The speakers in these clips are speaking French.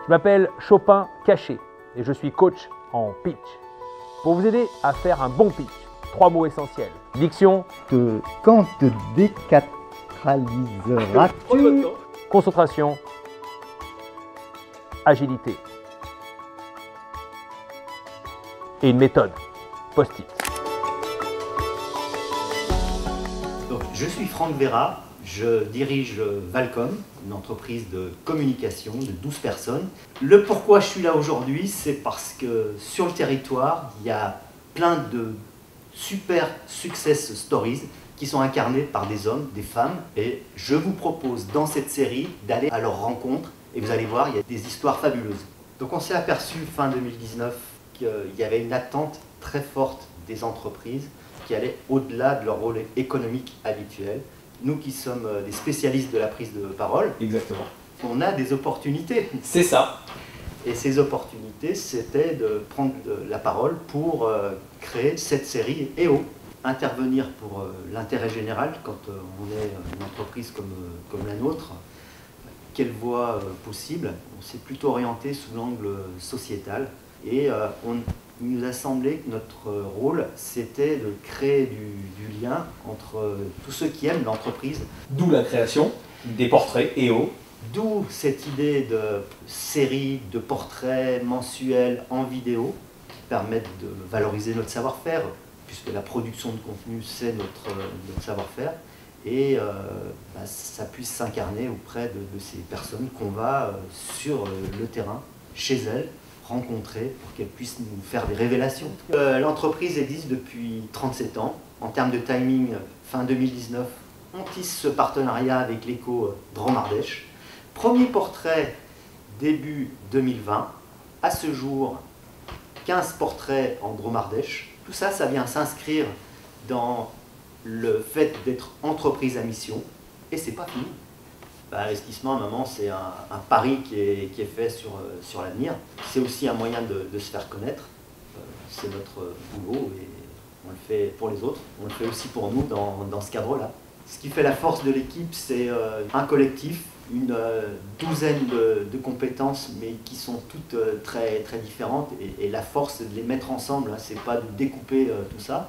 Je m'appelle Chopin Caché et je suis coach en pitch. Pour vous aider à faire un bon pitch, 3 mots essentiels. Diction. Quand te décatraliseras-tu? Concentration. Agilité. Et une méthode. Post-it. Donc, je suis Franck Vera, je dirige Valcom, une entreprise de communication de 12 personnes. Le pourquoi je suis là aujourd'hui, c'est parce que sur le territoire, il y a plein de super success stories qui sont incarnées par des hommes, des femmes. Et je vous propose dans cette série d'aller à leur rencontre et vous allez voir, il y a des histoires fabuleuses. Donc on s'est aperçu fin 2019 qu'il y avait une attente très forte des entreprises qui allaient au-delà de leur rôle économique habituel. Nous qui sommes des spécialistes de la prise de parole, Exactement. on a des opportunités. C'est ça. Et ces opportunités, c'était de prendre la parole pour créer cette série EO. Intervenir pour l'intérêt général quand on est une entreprise comme la nôtre. Quelle voie possible? On s'est plutôt orienté sous l'angle sociétal. Et il nous a semblé que notre rôle, c'était de créer du lien entre tous ceux qui aiment l'entreprise. D'où la création des portraits EO. D'où cette idée de série de portraits mensuels en vidéo qui permettent de valoriser notre savoir-faire, puisque la production de contenu, c'est notre savoir-faire, et ça puisse s'incarner auprès de ces personnes qu'on va sur le terrain, chez elles, rencontrer pour qu'elles puissent nous faire des révélations. L'entreprise existe depuis 37 ans. En termes de timing, fin 2019, on tisse ce partenariat avec l'éco Dromardèche. Premier portrait début 2020. À ce jour, 15 portraits en Dromardèche. Tout ça, ça vient s'inscrire dans le fait d'être entreprise à mission. Et c'est pas fini. L'investissement, à un moment, c'est un pari qui est fait sur l'avenir. C'est aussi un moyen de se faire connaître. C'est notre boulot et on le fait pour les autres. On le fait aussi pour nous dans ce cadre-là. Ce qui fait la force de l'équipe, c'est un collectif, une douzaine de compétences, mais qui sont toutes très, très différentes. Et la force, c'est de les mettre ensemble. Hein. C'est pas de découper tout ça,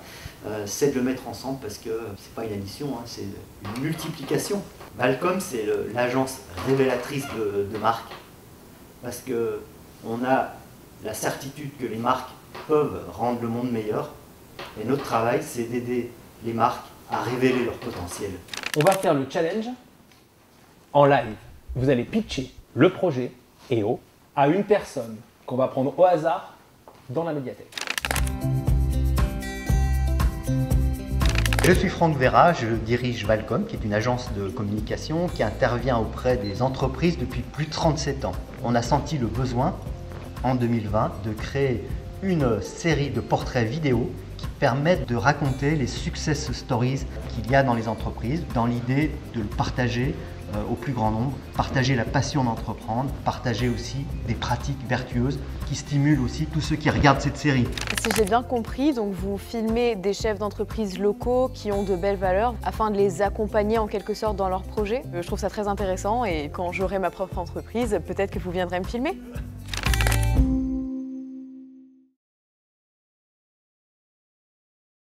c'est de le mettre ensemble parce que c'est pas une addition, hein, c'est une multiplication. Valcom, c'est l'agence révélatrice de marques, parce qu'on a la certitude que les marques peuvent rendre le monde meilleur, et notre travail, c'est d'aider les marques à révéler leur potentiel. On va faire le challenge en live. Vous allez pitcher le projet EO à une personne qu'on va prendre au hasard dans la médiathèque. Je suis Franck Vera, je dirige Valcom, qui est une agence de communication qui intervient auprès des entreprises depuis plus de 37 ans. On a senti le besoin, en 2020, de créer une série de portraits vidéo qui permettent de raconter les success stories qu'il y a dans les entreprises, dans l'idée de le partager au plus grand nombre, partager la passion d'entreprendre, partager aussi des pratiques vertueuses qui stimulent aussi tous ceux qui regardent cette série. Si j'ai bien compris, donc vous filmez des chefs d'entreprise locaux qui ont de belles valeurs afin de les accompagner en quelque sorte dans leurs projets. Je trouve ça très intéressant et quand j'aurai ma propre entreprise, peut-être que vous viendrez me filmer.